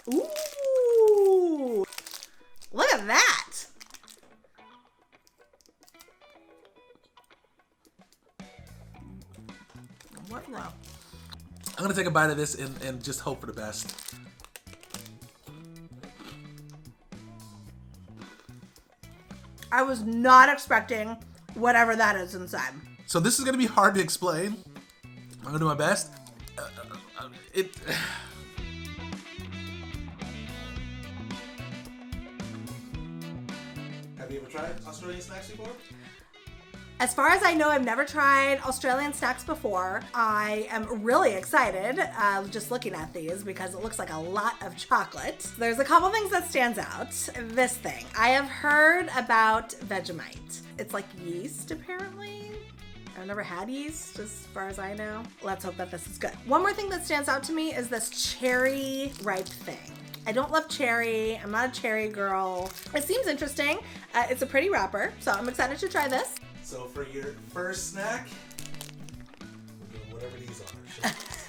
Ooh, look at that. What now? I'm gonna take a bite of this and just hope for the best. I was not expecting whatever that is inside. So this is gonna be hard to explain. I'm gonna do my best. Have you ever tried Australian snacks before? As far as I know, I've never tried Australian snacks before. I am really excited just looking at these because it looks like a lot of chocolate. There's a couple things that stands out. This thing. I have heard about Vegemite. It's like yeast, apparently. I've never had yeast, as far as I know. Let's hope that this is good. One more thing that stands out to me is this cherry ripe thing. I don't love cherry. I'm not a cherry girl. It seems interesting. It's a pretty wrapper, so I'm excited to try this. So for your first snack, we're doing whatever these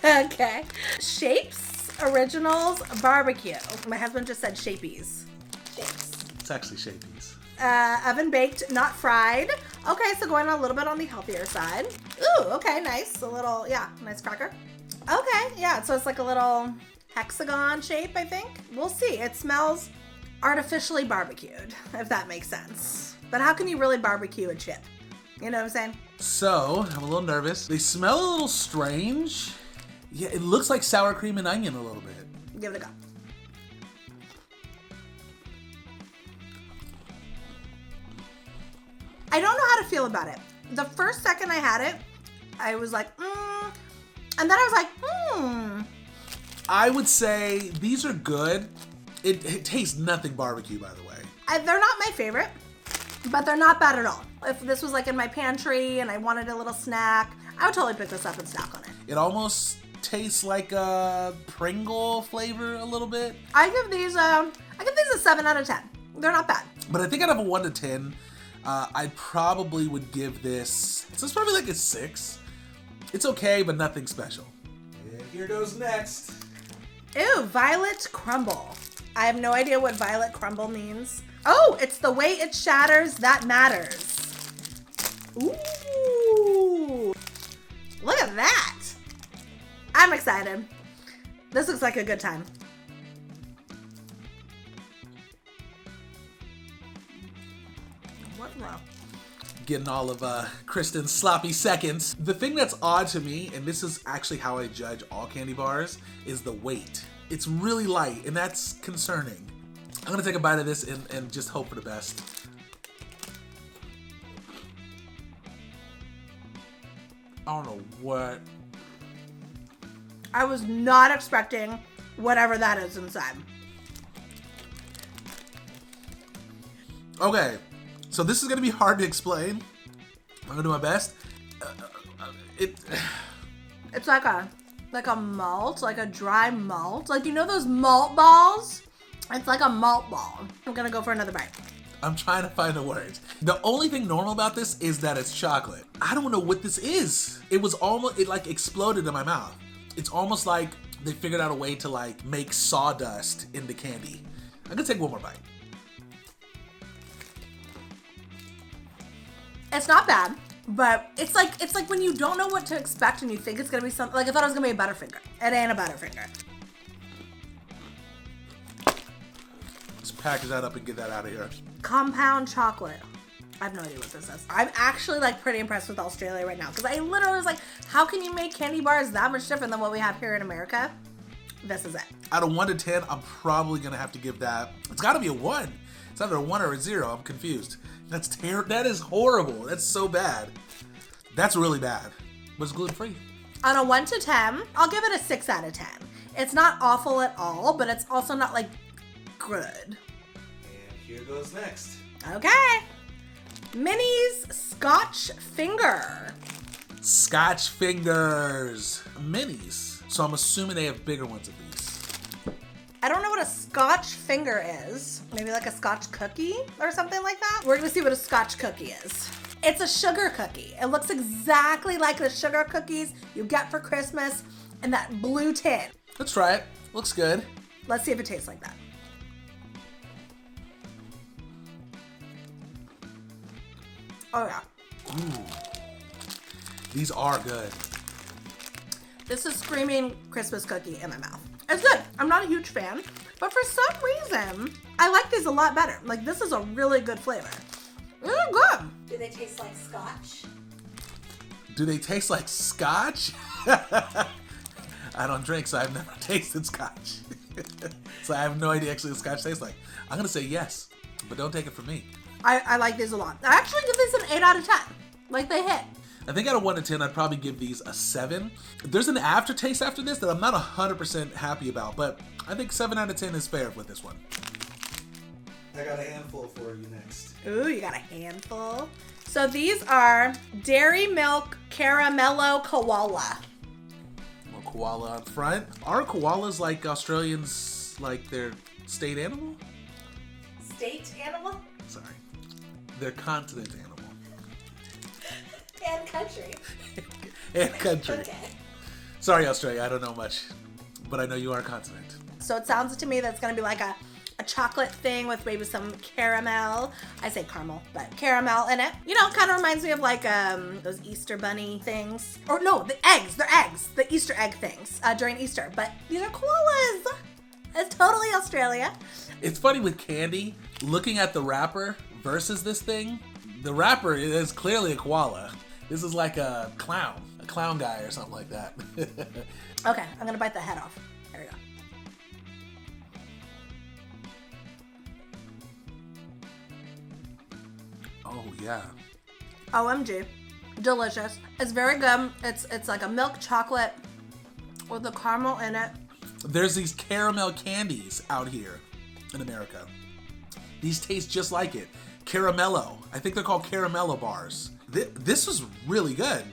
are. Okay. Shapes Originals Barbecue. My husband just said Shapies. Shapes. It's actually Shapies. Oven baked, not fried. Okay, so going a little bit on the healthier side. Ooh, okay, nice. A little, yeah, nice cracker. Okay, yeah, so it's like a little hexagon shape, I think. We'll see. It smells artificially barbecued, if that makes sense. But how can you really barbecue a chip? You know what I'm saying? So, I'm a little nervous. They smell a little strange. Yeah, it looks like sour cream and onion a little bit. Give it a go. I don't know how to feel about it. The first second I had it, I was like, and then I was like, I would say these are good. It tastes nothing barbecue, by the way. They're not my favorite, but they're not bad at all. If this was like in my pantry and I wanted a little snack, I would totally pick this up and snack on it. It almost tastes like a Pringle flavor a little bit. I give these a 7 out of 10. They're not bad. But I think out of a 1 to 10, I probably would give this, so it's probably like a 6. It's okay, but nothing special. And here goes next. Ew, Violet Crumble. I have no idea what Violet Crumble means. Oh, it's the way it shatters that matters. Ooh, look at that. I'm excited. This looks like a good time. What now? Getting all of Kristen's sloppy seconds. The thing that's odd to me, and this is actually how I judge all candy bars, is the weight. It's really light, and that's concerning. I'm gonna take a bite of this and just hope for the best. I don't know what. I was not expecting whatever that is inside. Okay, so this is gonna be hard to explain. I'm gonna do my best. It's like a malt, like a dry malt. Like, you know those malt balls? It's like a malt ball. I'm gonna go for another bite. I'm trying to find the words. The only thing normal about this is that it's chocolate. I don't know what this is. It like exploded in my mouth. It's almost like they figured out a way to like make sawdust into candy. I'm gonna take one more bite. It's not bad, but it's like when you don't know what to expect and you think it's gonna be something. Like, I thought it was gonna be a Butterfinger. It ain't a Butterfinger. Let's package that up and get that out of here. Compound chocolate. I have no idea what this is. I'm actually like pretty impressed with Australia right now because I literally was like, how can you make candy bars that much different than what we have here in America? This is it. Out of 1 to 10, I'm probably gonna have to give that. It's gotta be a 1. It's either a 1 or a 0. I'm confused. That's terrible. That is horrible. That's so bad. That's really bad. But it's gluten free. On a 1 to 10, I'll give it a 6 out of 10. It's not awful at all, but it's also not like good. And here goes next. Okay. Minis Scotch Finger. Scotch Fingers. Minis. So I'm assuming they have bigger ones of these. I don't know what a Scotch Finger is. Maybe like a Scotch cookie or something like that. We're gonna see what a Scotch cookie is. It's a sugar cookie. It looks exactly like the sugar cookies you get for Christmas in that blue tin. Let's try it. Looks good. Let's see if it tastes like that. Oh yeah. Ooh. These are good. This is screaming Christmas cookie in my mouth. It's good. I'm not a huge fan, but for some reason, I like these a lot better. Like, this is a really good flavor. Really good. Do they taste like scotch? Do they taste like scotch? I don't drink, so I've never tasted scotch. So I have no idea actually what scotch tastes like. I'm gonna say yes, but don't take it from me. I like these a lot. I actually give these an 8 out of 10. Like, they hit. I think out of 1 to 10, I'd probably give these a 7. There's an aftertaste after this that I'm not 100% happy about, but I think 7 out of 10 is fair with this one. I got a handful for you next. Ooh, you got a handful. So these are Dairy Milk Caramello Koala. More koala on front. Are koalas like Australians, like their state animal? State animal? Sorry. Their continent animal. And country. And country. Okay. Sorry, Australia, I don't know much, but I know you are a continent. So it sounds to me that it's gonna be like a chocolate thing with maybe some caramel. I say caramel, but caramel in it. You know, kind of reminds me of like those Easter bunny things. Or no, the eggs, they're eggs. The Easter egg things during Easter. But these are koalas. It's totally Australia. It's funny with candy, looking at the wrapper versus this thing, the wrapper is clearly a koala. This is like a clown guy or something like that. Okay, I'm gonna bite the head off. There we go. Oh yeah. OMG. Delicious. It's very good. It's like a milk chocolate with the caramel in it. There's these caramel candies out here in America. These taste just like it. Caramello. I think they're called Caramello bars. This was really good.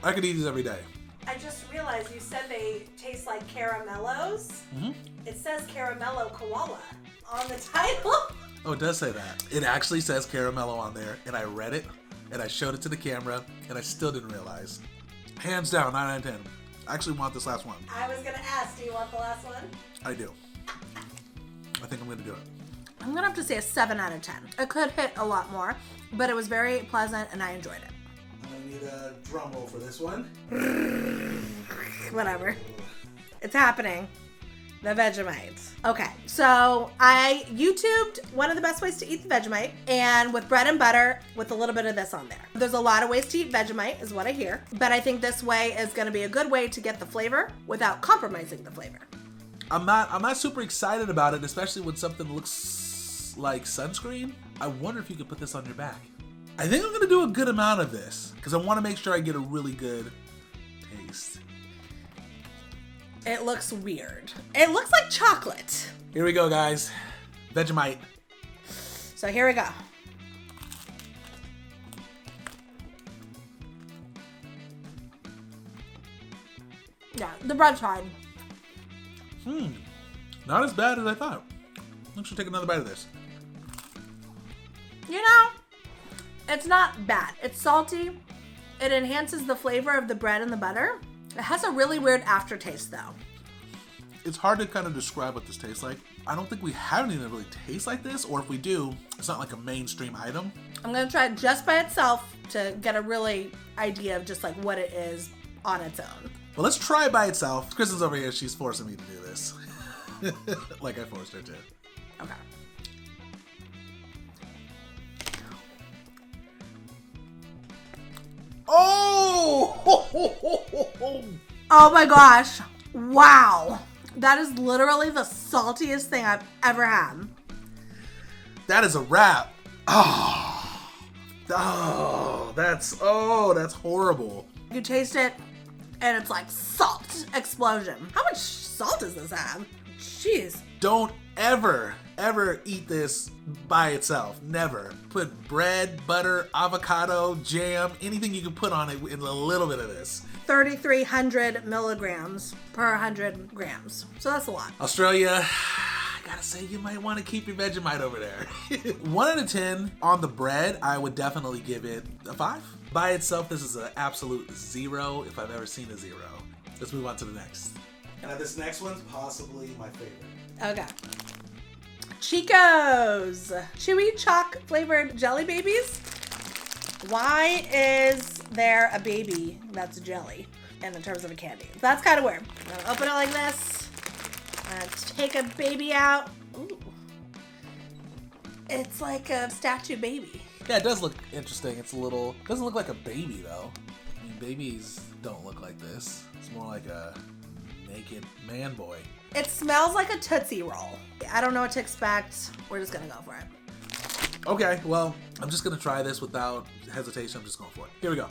I could eat these every day. I just realized you said they taste like caramellos. Mm-hmm. It says caramello koala on the title. Oh, it does say that. It actually says Caramello on there, and I read it, and I showed it to the camera, and I still didn't realize. Hands down, 9 out of 10. I actually want this last one. I was gonna ask, do you want the last one? I do. I think I'm gonna do it. I'm gonna have to say a 7 out of 10. It could hit a lot more, but it was very pleasant and I enjoyed it. I'm gonna need a drum roll for this one. Whatever. It's happening. The Vegemite. Okay, so I YouTubed one of the best ways to eat the Vegemite, and with bread and butter with a little bit of this on there. There's a lot of ways to eat Vegemite, is what I hear, but I think this way is gonna be a good way to get the flavor without compromising the flavor. I'm not super excited about it, especially when something looks like sunscreen. I wonder if you could put this on your back. I think I'm gonna do a good amount of this because I want to make sure I get a really good taste. It looks weird. It looks like chocolate. Here we go, guys. Vegemite. So here we go. Yeah, the bread's fine. Not as bad as I thought. I should take another bite of this. You know, it's not bad. It's salty. It enhances the flavor of the bread and the butter. It has a really weird aftertaste though. It's hard to kind of describe what this tastes like. I don't think we have anything that really tastes like this, or if we do, it's not like a mainstream item. I'm gonna try it just by itself to get a really idea of just like what it is on its own. Well, let's try it by itself. Kristen's over here. She's forcing me to do this. Like I forced her to. Okay. Oh! Oh my gosh. Wow. That is literally the saltiest thing I've ever had. That is a wrap. That's horrible. You taste it and it's like salt explosion. How much salt does this have? Jeez. Don't ever eat this by itself. Never. Put bread, butter, avocado, jam, anything you can put on it in a little bit of this. 3,300 milligrams per 100 grams. So that's a lot. Australia, I gotta say, you might want to keep your Vegemite over there. 1 out of 10 on the bread, I would definitely give it a 5. By itself, this is an absolute 0 if I've ever seen a 0. Let's move on to the next. Now this next one's possibly my favorite. Okay. Chico's chewy chalk flavored jelly babies. Why is there a baby that's jelly in terms of a candy? That's kind of weird. I'm gonna open it like this. Take a baby out. Ooh. It's like a statue baby. Yeah, it does look interesting. It's a little, doesn't look like a baby though. I mean, babies don't look like this. It's more like a naked man boy. It smells like a Tootsie Roll. I don't know what to expect. We're just gonna go for it. Okay, well, I'm just gonna try this without hesitation. I'm just going for it. Here we go.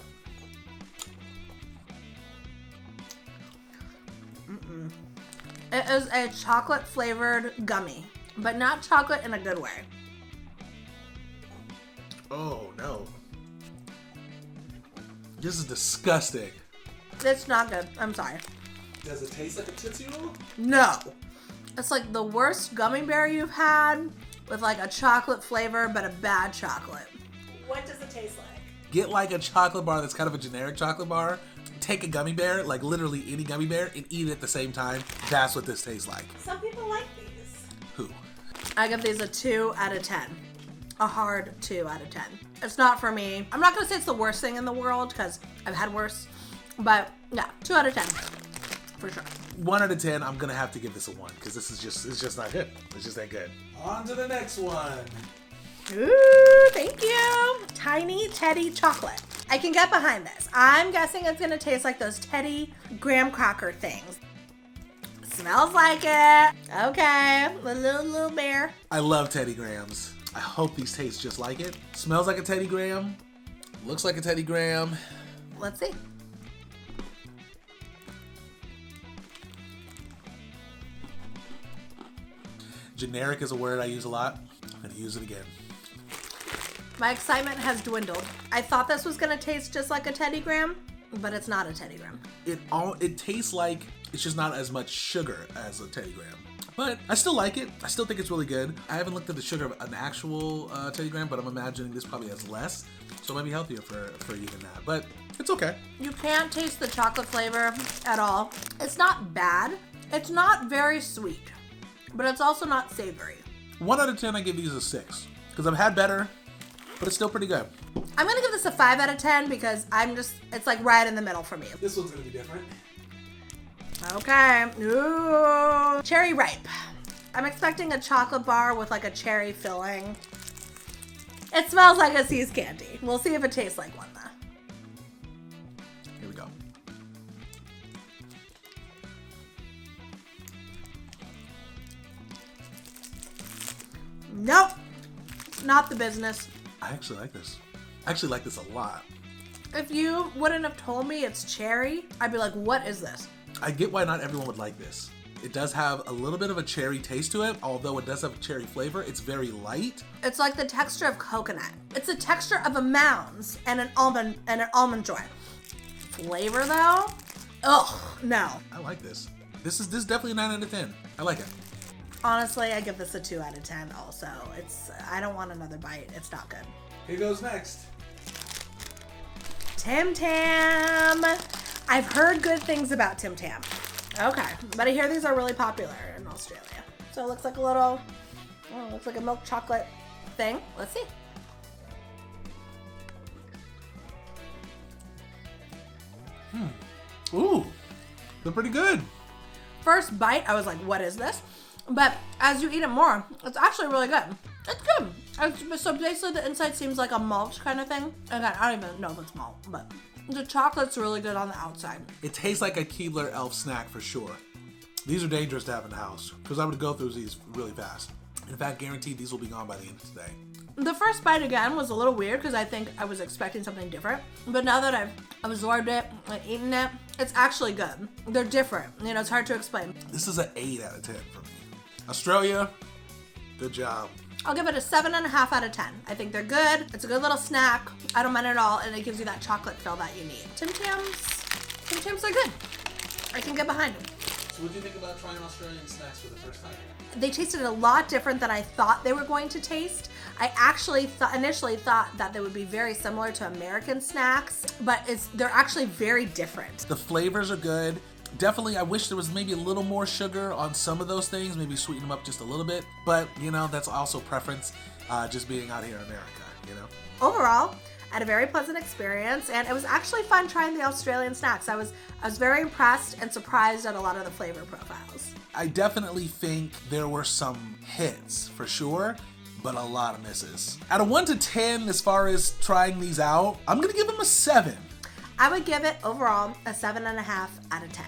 It is a chocolate flavored gummy, but not chocolate in a good way. Oh no. This is disgusting. It's not good. I'm sorry. Does it taste like a Tootsie Roll? No. It's like the worst gummy bear you've had with like a chocolate flavor, but a bad chocolate. What does it taste like? Get like a chocolate bar that's kind of a generic chocolate bar. Take a gummy bear, like literally any gummy bear, and eat it at the same time. That's what this tastes like. Some people like these. Who? I give these a 2 out of 10. A hard 2 out of 10. It's not for me. I'm not gonna say it's the worst thing in the world because I've had worse, but yeah, 2 out of 10 for sure. 1 out of 10. I'm gonna have to give this a 1 because this is it's just not good. It's just that good. On to the next one. Ooh, thank you. Tiny Teddy chocolate. I can get behind this. I'm guessing it's gonna taste like those Teddy graham cracker things. Smells like it. Okay, a little bear. I love Teddy Grahams. I hope these taste just like it. Smells like a Teddy Graham. Looks like a Teddy Graham. Let's see. Generic is a word I use a lot. I'm gonna use it again. My excitement has dwindled. I thought this was gonna taste just like a Teddy Graham, but it's not a Teddy Graham. It tastes like it's just not as much sugar as a Teddy Graham. But I still like it. I still think it's really good. I haven't looked at the sugar of an actual Teddy Graham, but I'm imagining this probably has less. So it might be healthier for even that. But it's okay. You can't taste the chocolate flavor at all. It's not bad. It's not very sweet, but it's also not savory. 1 out of 10, I give these a 6. Because I've had better, but it's still pretty good. I'm gonna give this a 5 out of 10 because it's like right in the middle for me. This one's gonna be different. Okay. Ooh. Cherry ripe. I'm expecting a chocolate bar with like a cherry filling. It smells like a See's candy. We'll see if it tastes like one though. Here we go. Nope. Not the business. I actually like this. I actually like this a lot. If you wouldn't have told me it's cherry, I'd be like, what is this? I get why not everyone would like this. It does have a little bit of a cherry taste to it, although it does have a cherry flavor. It's very light. It's like the texture of coconut. It's the texture of a Mounds and an almond joy. Flavor though? Ugh, no. I like this. This is definitely a 9 out of 10. I like it. Honestly, I give this a 2 out of 10 also. I don't want another bite. It's not good. Here goes next. Tim Tam. I've heard good things about Tim Tam. Okay, but I hear these are really popular in Australia. So it looks like looks like a milk chocolate thing. Let's see. Ooh, they're pretty good. First bite, I was like, what is this? But as you eat it more, it's actually really good. It's good. So basically the inside seems like a malt kind of thing. Again, I don't even know if it's malt, but the chocolate's really good on the outside. It tastes like a Keebler Elf snack for sure. These are dangerous to have in the house because I would go through these really fast. In fact, guaranteed these will be gone by the end of today. The first bite again was a little weird because I think I was expecting something different. But now that I've absorbed it and eaten it, it's actually good. They're different. You know, it's hard to explain. This is an 8 out of 10 for me. Australia, good job. I'll give it a 7.5 out of 10. I think they're good. It's a good little snack. I don't mind it at all, and it gives you that chocolate feel that you need. Tim Tams are good. I can get behind them. So what do you think about trying Australian snacks for the first time? They tasted a lot different than I thought they were going to taste. I actually initially thought that they would be very similar to American snacks, but they're actually very different. The flavors are good. Definitely, I wish there was maybe a little more sugar on some of those things, maybe sweeten them up just a little bit. But, that's also preference, just being out here in America, Overall, I had a very pleasant experience, and it was actually fun trying the Australian snacks. I was very impressed and surprised at a lot of the flavor profiles. I definitely think there were some hits, for sure, but a lot of misses. Out of 1 to 10, as far as trying these out, I'm gonna give them a 7. I would give it overall a 7.5 out of 10.